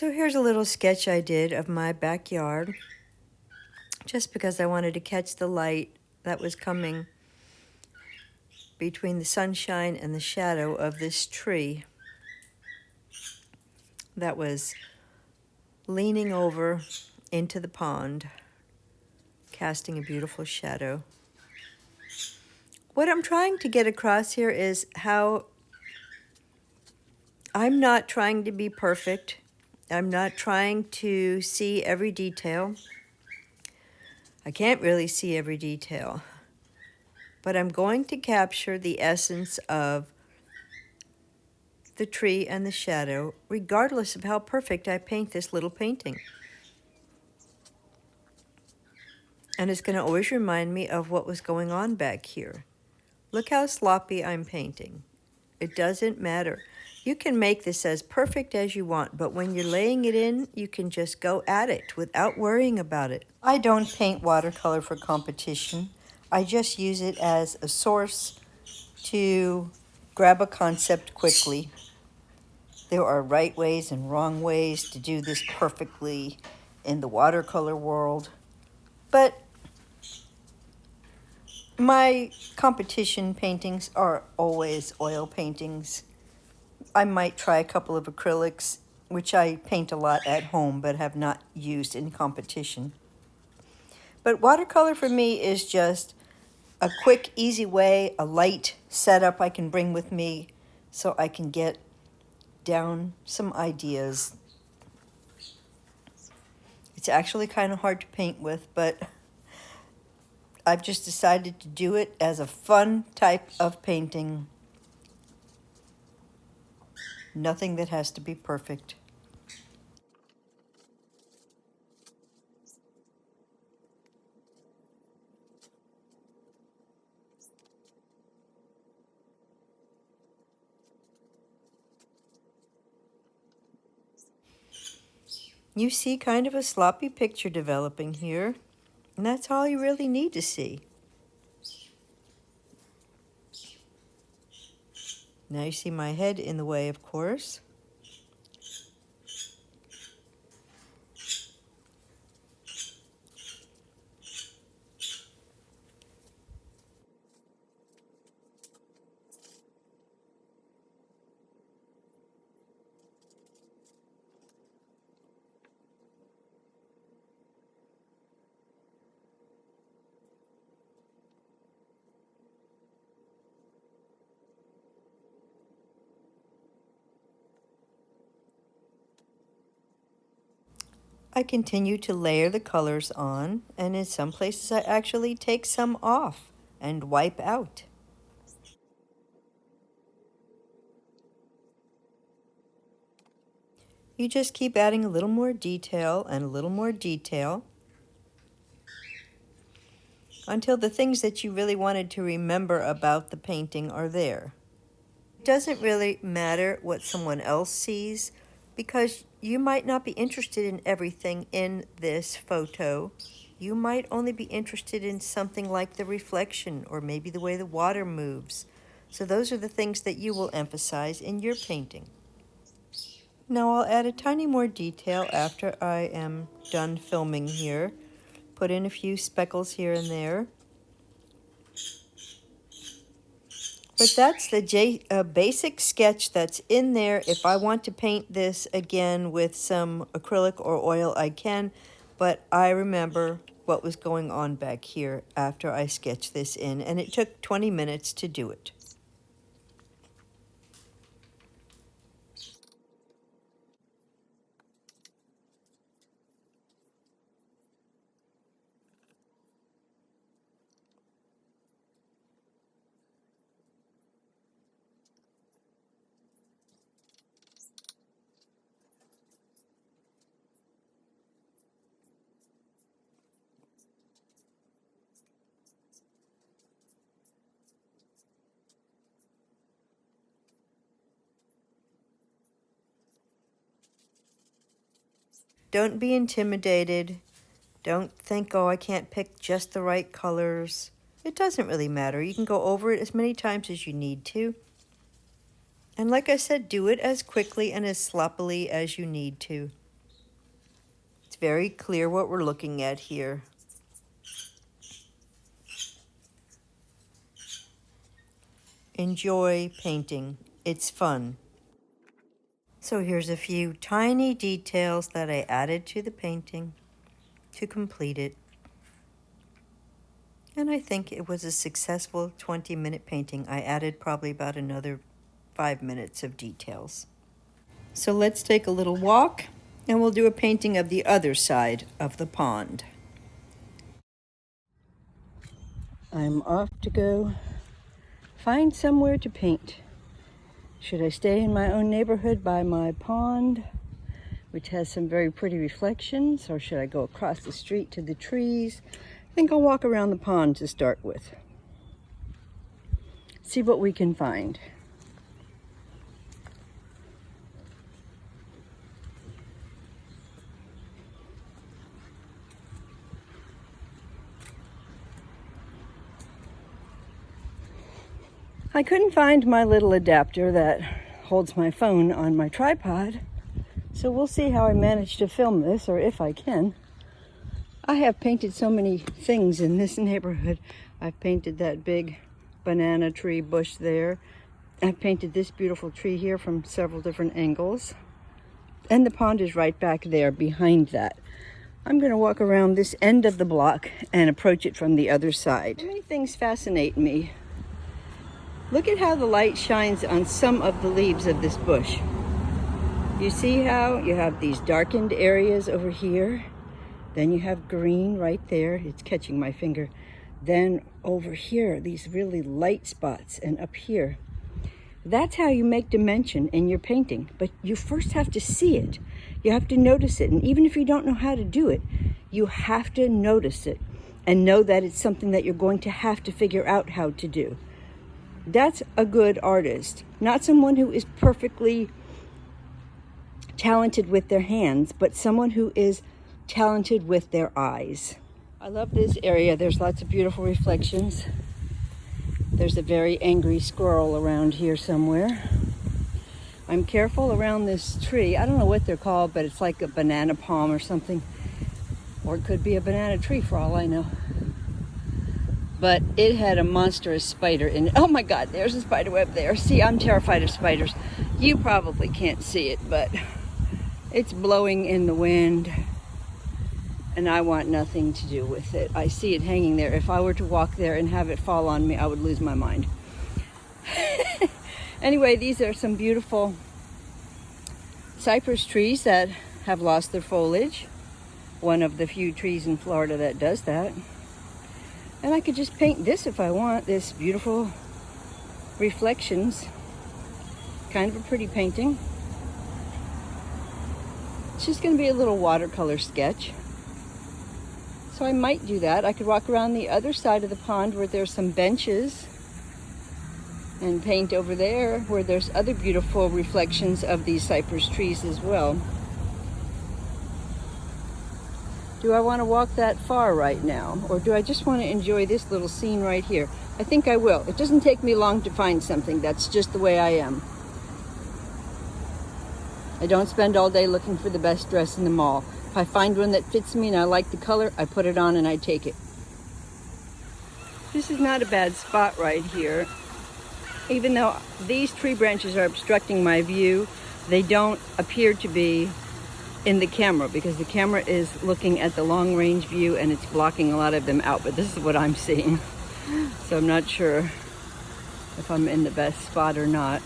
So here's a little sketch I did of my backyard, just because I wanted to catch the light that was coming between the sunshine and the shadow of this tree that was leaning over into the pond, casting a beautiful shadow. What I'm trying to get across here is how I'm not trying to be perfect. I'm not trying to see every detail. I can't really see every detail, but I'm going to capture the essence of the tree and the shadow, regardless of how perfect I paint this little painting. And it's going to always remind me of what was going on back here. Look how sloppy I'm painting. It doesn't matter. You can make this as perfect as you want, but when you're laying it in, you can just go at it without worrying about it. I don't paint watercolor for competition. I just use it as a source to grab a concept quickly. There are right ways and wrong ways to do this perfectly in the watercolor world, but my competition paintings are always oil paintings. I might try a couple of acrylics, which I paint a lot at home but have not used in competition. But watercolor for me is just a quick, easy way, a light setup I can bring with me so I can get down some ideas. It's actually kind of hard to paint with, but I've just decided to do it as a fun type of painting. Nothing that has to be perfect. You see kind of a sloppy picture developing here, and that's all you really need to see. Now you see my head in the way, of course. I continue to layer the colors on, and in some places I actually take some off and wipe out. You just keep adding a little more detail and a little more detail until the things that you really wanted to remember about the painting are there. It doesn't really matter what someone else sees, because you might not be interested in everything in this photo. You might only be interested in something like the reflection or maybe the way the water moves. So those are the things that you will emphasize in your painting. Now I'll add a tiny more detail after I am done filming here. Put in a few speckles here and there. But that's the basic sketch that's in there. If I want to paint this again with some acrylic or oil, I can. But I remember what was going on back here after I sketched this in, and it took 20 minutes to do it. Don't be intimidated. Don't think, oh, I can't pick just the right colors. It doesn't really matter. You can go over it as many times as you need to. And like I said, do it as quickly and as sloppily as you need to. very clear what we're looking at here. Enjoy painting. It's fun. So here's a few tiny details that I added to the painting to complete it. And I think it was a successful 20-minute painting. I added probably about another 5 minutes of details. So let's take a little walk and we'll do a painting of the other side of the pond. I'm off to go find somewhere to paint. Should I stay in my own neighborhood by my pond, which has some very pretty reflections, or should I go across the street to the trees? I think I'll walk around the pond to start with. See what we can find. I couldn't find my little adapter that holds my phone on my tripod, so we'll see how I manage to film this, or if I can. I have painted so many things in this neighborhood. I've painted that big banana tree bush there. I've painted this beautiful tree here from several different angles. And the pond is right back there behind that. I'm going to walk around this end of the block and approach it from the other side. So many things fascinate me. Look at how the light shines on some of the leaves of this bush. You see how you have these darkened areas over here? Then you have green right there. It's catching my finger. Then over here, these really light spots, and up here. That's how you make dimension in your painting. But you first have to see it. You have to notice it. And even if you don't know how to do it, you have to notice it and know that it's something that you're going to have to figure out how to do. That's a good artist, not someone who is perfectly talented with their hands, but someone who is talented with their eyes. I love this area. There's lots of beautiful reflections. There's a very angry squirrel around here somewhere. I'm careful around this tree. I don't know what they're called, but it's like a banana palm or something. Or it could be a banana tree for all I know. But it had a monstrous spider in it. Oh my God, there's a spider web there. See, I'm terrified of spiders. You probably can't see it, but it's blowing in the wind and I want nothing to do with it. I see it hanging there. If I were to walk there and have it fall on me, I would lose my mind. Anyway, these are some beautiful cypress trees that have lost their foliage. One of the few trees in Florida that does that. And I could just paint this if I want, this beautiful reflections. Kind of a pretty painting. It's just going to be a little watercolor sketch. So I might do that. I could walk around the other side of the pond where there's some benches and paint over there where there's other beautiful reflections of these cypress trees as well. Do I want to walk that far right now? Or do I just want to enjoy this little scene right here? I think I will. It doesn't take me long to find something. That's just the way I am. I don't spend all day looking for the best dress in the mall. If I find one that fits me and I like the color, I put it on and I take it. This is not a bad spot right here. Even though these tree branches are obstructing my view, they don't appear to be in the camera because the camera is looking at the long range view and it's blocking a lot of them out, but this is what I'm seeing. So I'm not sure if I'm in the best spot or not.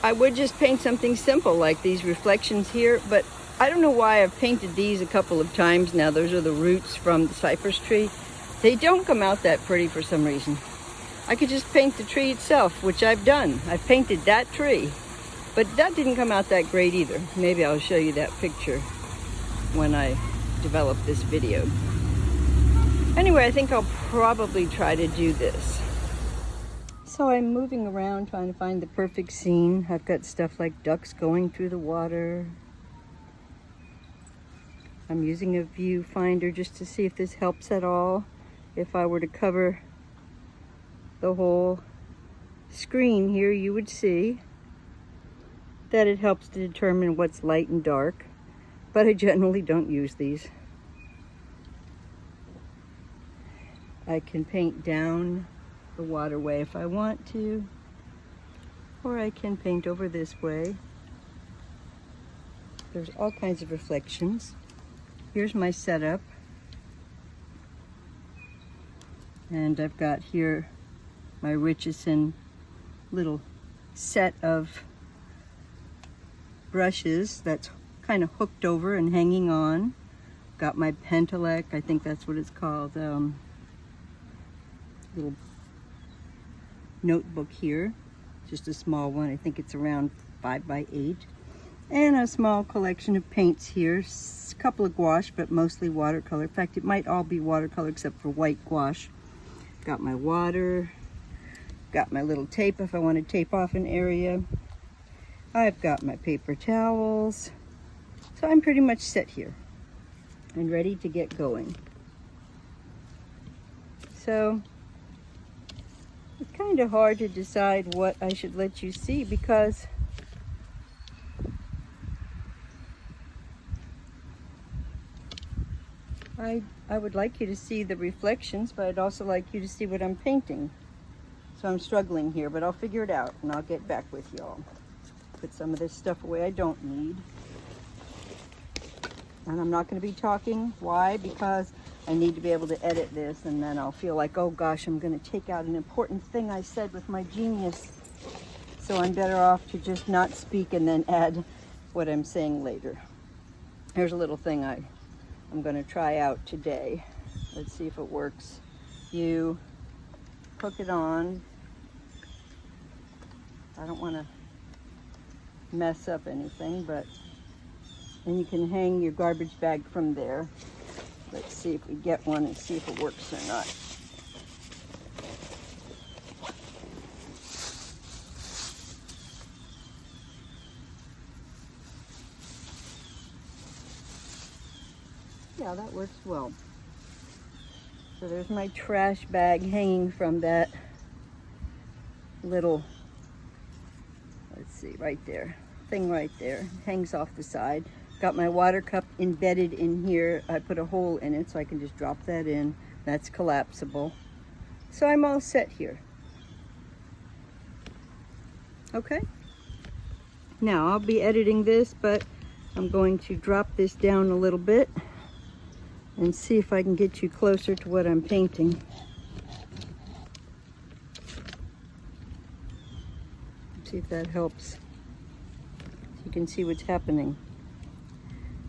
I would just paint something simple like these reflections here, but I don't know why I've painted these a couple of times now. Those are the roots from the cypress tree. They don't come out that pretty for some reason. I could just paint the tree itself, which I've done. I've painted that tree. But that didn't come out that great either. Maybe I'll show you that picture when I develop this video. Anyway, I think I'll probably try to do this. So I'm moving around trying to find the perfect scene. I've got stuff like ducks going through the water. I'm using a viewfinder just to see if this helps at all. If I were to cover the whole screen here, you would see that it helps to determine what's light and dark, but I generally don't use these. I can paint down the waterway if I want to, or I can paint over this way. There's all kinds of reflections. Here's my setup. And I've got here my Richardson little set of brushes that's kind of hooked over and hanging on. Got my Pentelec, I think that's what it's called, little notebook here, just a small one. I think it's around 5 by 8, and a small collection of paints here. A couple of gouache, but mostly watercolor. In fact, it might all be watercolor except for white gouache. Got my water, got my little tape if I want to tape off an area. I've got my paper towels. So I'm pretty much set here and ready to get going. So it's kind of hard to decide what I should let you see, because I would like you to see the reflections, but I'd also like you to see what I'm painting. So I'm struggling here, but I'll figure it out and I'll get back with y'all. Put some of this stuff away I don't need. And I'm not going to be talking. Why? Because I need to be able to edit this, and then I'll feel like, oh gosh, I'm going to take out an important thing I said with my genius. So I'm better off to just not speak and then add what I'm saying later. Here's a little thing I'm going to try out today. Let's see if it works. You hook it on. I don't want to mess up anything, but then you can hang your garbage bag from there. Let's see if we get one and see if it works or not. Yeah, that works well. So there's my trash bag hanging from that little, let's see, right there, thing right there, hangs off the side. Got my water cup embedded in here. I put a hole in it so I can just drop that in. That's collapsible. So I'm all set here. Okay. Now I'll be editing this, but I'm going to drop this down a little bit and see if I can get you closer to what I'm painting. See if that helps. So you can see what's happening.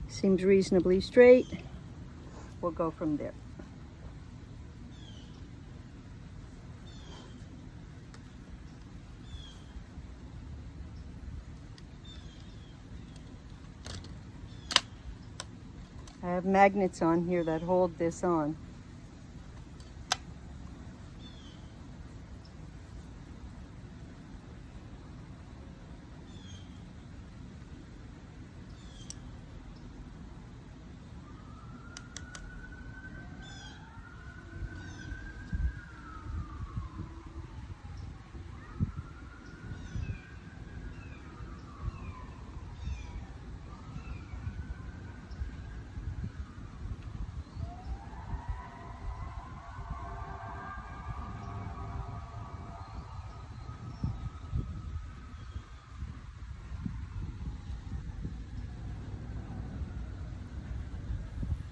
Seems reasonably straight. We'll go from there. I have magnets on here that hold this on.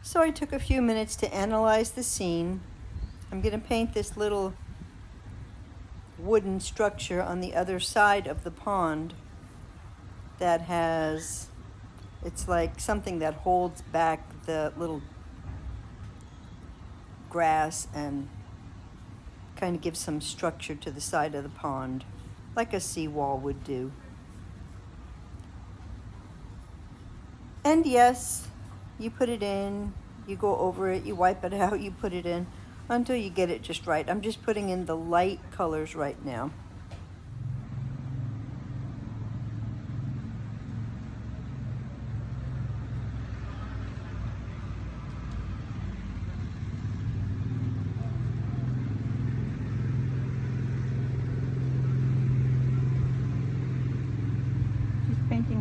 So I took a few minutes to analyze the scene. I'm going to paint this little wooden structure on the other side of the pond that has, it's like something that holds back the little grass and kind of gives some structure to the side of the pond, like a seawall would do. And yes, you put it in, you go over it, you wipe it out, you put it in until you get it just right. I'm just putting in the light colors right now.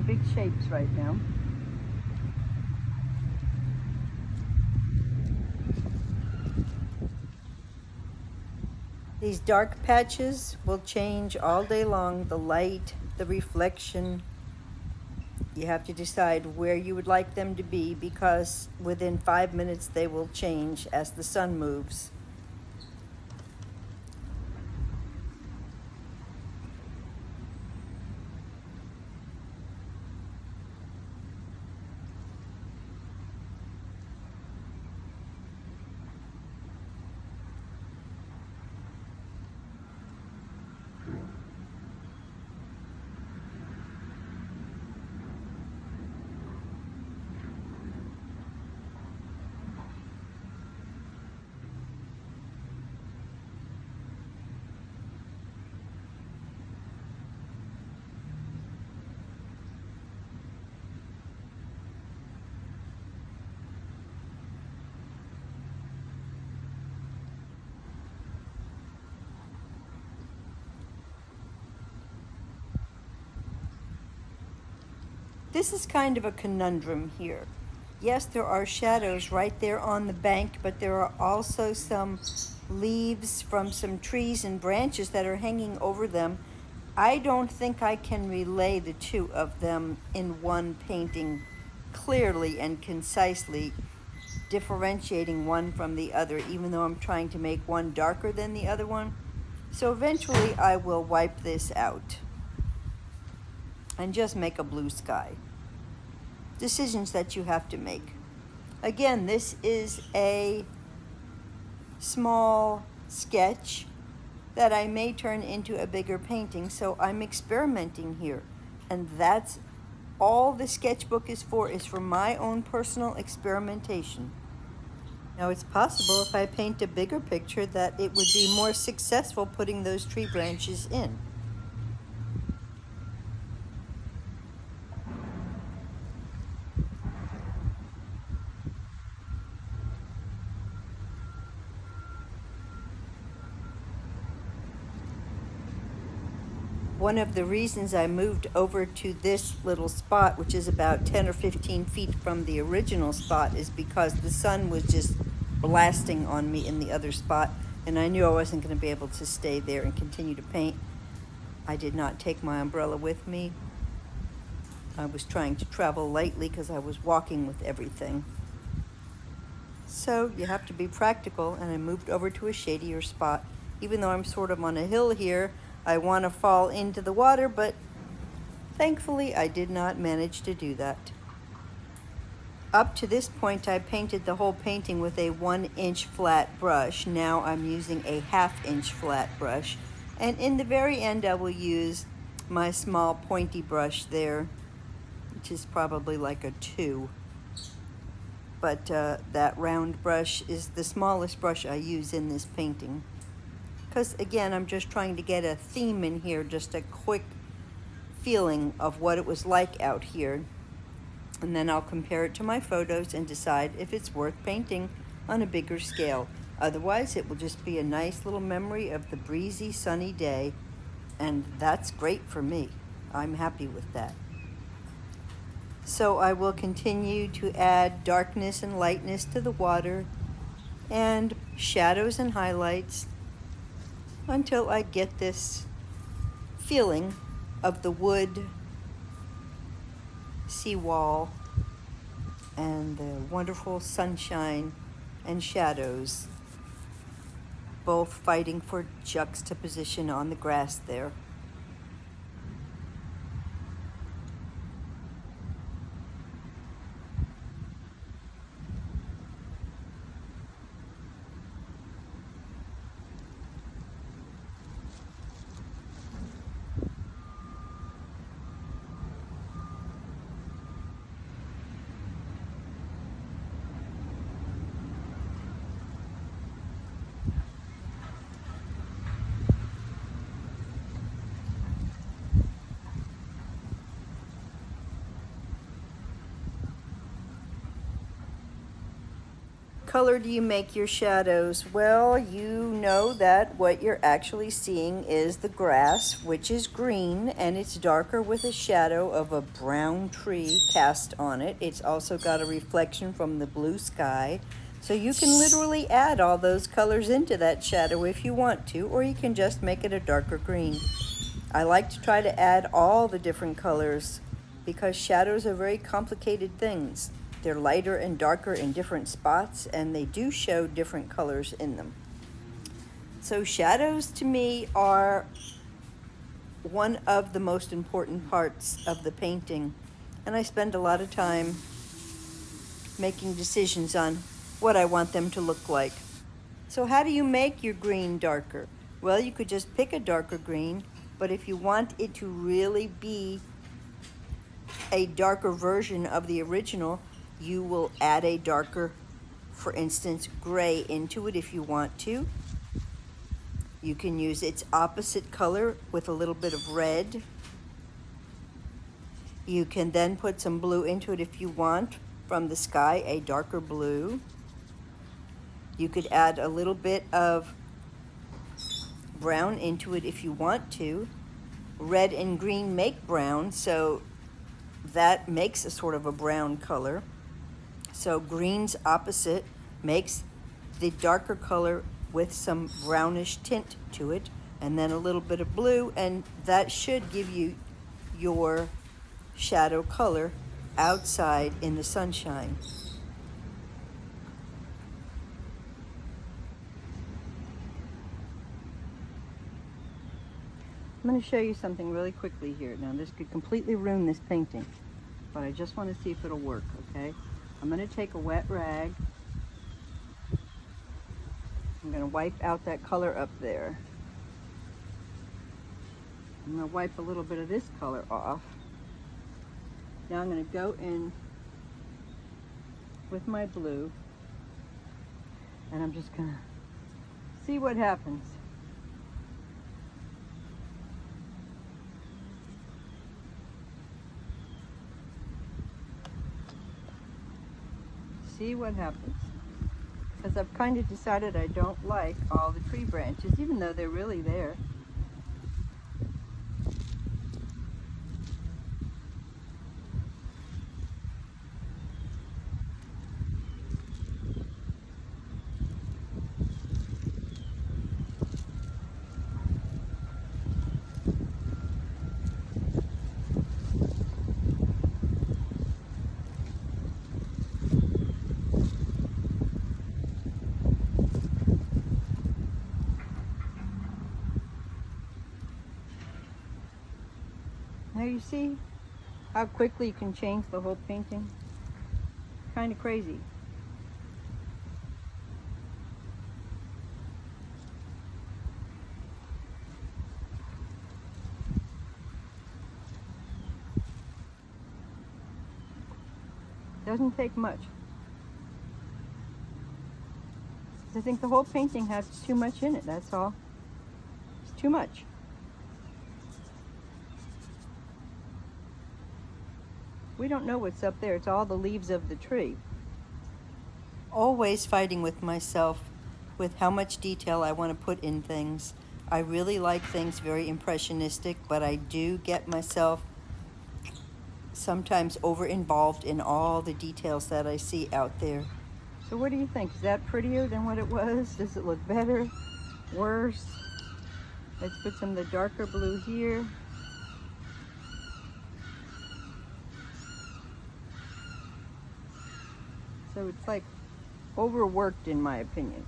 big shapes right now. These dark patches will change all day long, the light, the reflection. You have to decide where you would like them to be, because within 5 minutes they will change as the sun moves. This is kind of a conundrum here. Yes, there are shadows right there on the bank, but there are also some leaves from some trees and branches that are hanging over them. I don't think I can relay the two of them in one painting clearly and concisely, differentiating one from the other, even though I'm trying to make one darker than the other one. So eventually I will wipe this out and just make a blue sky. Decisions that you have to make. Again, this is a small sketch that I may turn into a bigger painting, so I'm experimenting here. And that's all the sketchbook is for my own personal experimentation. Now, it's possible if I paint a bigger picture that it would be more successful putting those tree branches in. One of the reasons I moved over to this little spot, which is about 10 or 15 feet from the original spot, is because the sun was just blasting on me in the other spot, and I knew I wasn't going to be able to stay there and continue to paint. I did not take my umbrella with me. I was trying to travel lightly because I was walking with everything. So you have to be practical, and I moved over to a shadier spot. Even though I'm sort of on a hill here, I want to fall into the water, but thankfully I did not manage to do that. Up to this point, I painted the whole painting with a 1-inch flat brush. Now I'm using a 1/2-inch flat brush. And in the very end, I will use my small pointy brush there, which is probably like a 2. But that round brush is the smallest brush I use in this painting. Because again, I'm just trying to get a theme in here, just a quick feeling of what it was like out here. And then I'll compare it to my photos and decide if it's worth painting on a bigger scale. Otherwise, it will just be a nice little memory of the breezy, sunny day. And that's great for me. I'm happy with that. So I will continue to add darkness and lightness to the water and shadows and highlights until I get this feeling of the wood, seawall, and the wonderful sunshine and shadows, both fighting for juxtaposition on the grass there. color do you make your shadows? Well, you know that what you're actually seeing is the grass, which is green, and it's darker with a shadow of a brown tree cast on it. It's also got a reflection from the blue sky. So you can literally add all those colors into that shadow if you want to, or you can just make it a darker green. I like to try to add all the different colors because shadows are very complicated things. They're lighter and darker in different spots, and they do show different colors in them. So shadows to me are one of the most important parts of the painting, and I spend a lot of time making decisions on what I want them to look like. So how do you make your green darker? Well, you could just pick a darker green, but if you want it to really be a darker version of the original, you will add a darker, for instance, gray into it if you want to. You can use its opposite color with a little bit of red. You can then put some blue into it if you want, from the sky, a darker blue. You could add a little bit of brown into it if you want to. Red and green make brown, so that makes a sort of a brown color. So green's opposite makes the darker color with some brownish tint to it, and then a little bit of blue, and that should give you your shadow color outside in the sunshine. I'm going to show you something really quickly here. Now this could completely ruin this painting, but I just want to see if it'll work, okay? I'm going to take a wet rag. I'm going to wipe out that color up there. I'm going to wipe a little bit of this color off. Now I'm going to go in with my blue, and I'm just going to see what happens. See what happens. Because I've kind of decided I don't like all the tree branches, even though they're really there. Now you see how quickly you can change the whole painting? Kind of crazy. Doesn't take much. I think the whole painting has too much in it, that's all. It's too much. We don't know what's up there. It's all the leaves of the tree. Always fighting with myself with how much detail I want to put in things. I really like things very impressionistic, but I do get myself sometimes over-involved in all the details that I see out there. So what do you think? Is that prettier than what it was? Does it look better? Worse? Let's put some of the darker blue here. So it's like overworked in my opinion.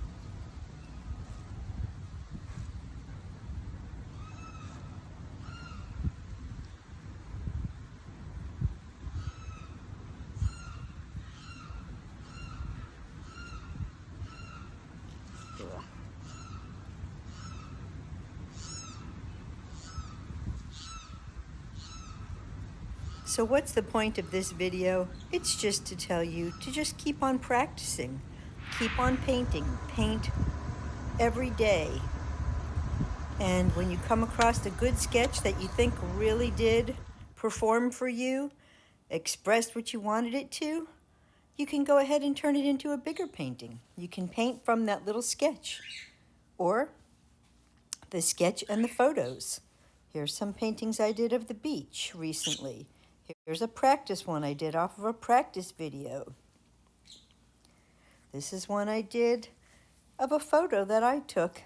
So what's the point of this video? It's just to tell you to just keep on practicing. Keep on painting. Paint every day. And when you come across a good sketch that you think really did perform for you, expressed what you wanted it to, you can go ahead and turn it into a bigger painting. You can paint from that little sketch or the sketch and the photos. Here's some paintings I did of the beach recently. Here's a practice one I did off of a practice video. This is one I did of a photo that I took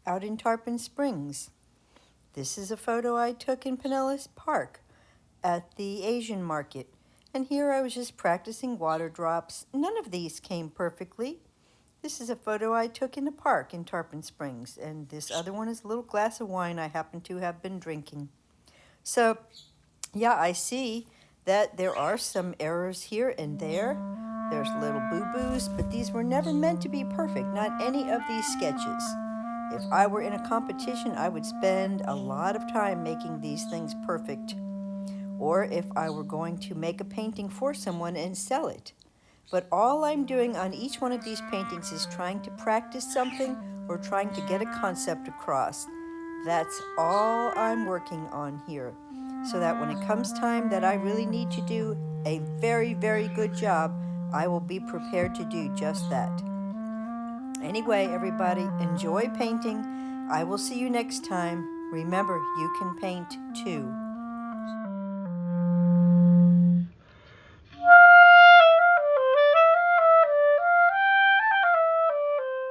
out in Tarpon Springs. This is a photo I took in Pinellas Park at the Asian market. And here I was just practicing water drops. None of these came perfectly. This is a photo I took in the park in Tarpon Springs. And this other one is a little glass of wine I happen to have been drinking. So, yeah, I see that there are some errors here and there. There's little boo-boos, but these were never meant to be perfect, not any of these sketches. If I were in a competition, I would spend a lot of time making these things perfect. Or if I were going to make a painting for someone and sell it. But all I'm doing on each one of these paintings is trying to practice something or trying to get a concept across. That's all I'm working on here. So that when it comes time that I really need to do a very, very good job, I will be prepared to do just that. Anyway, everybody, enjoy painting. I will see you next time. Remember, you can paint too.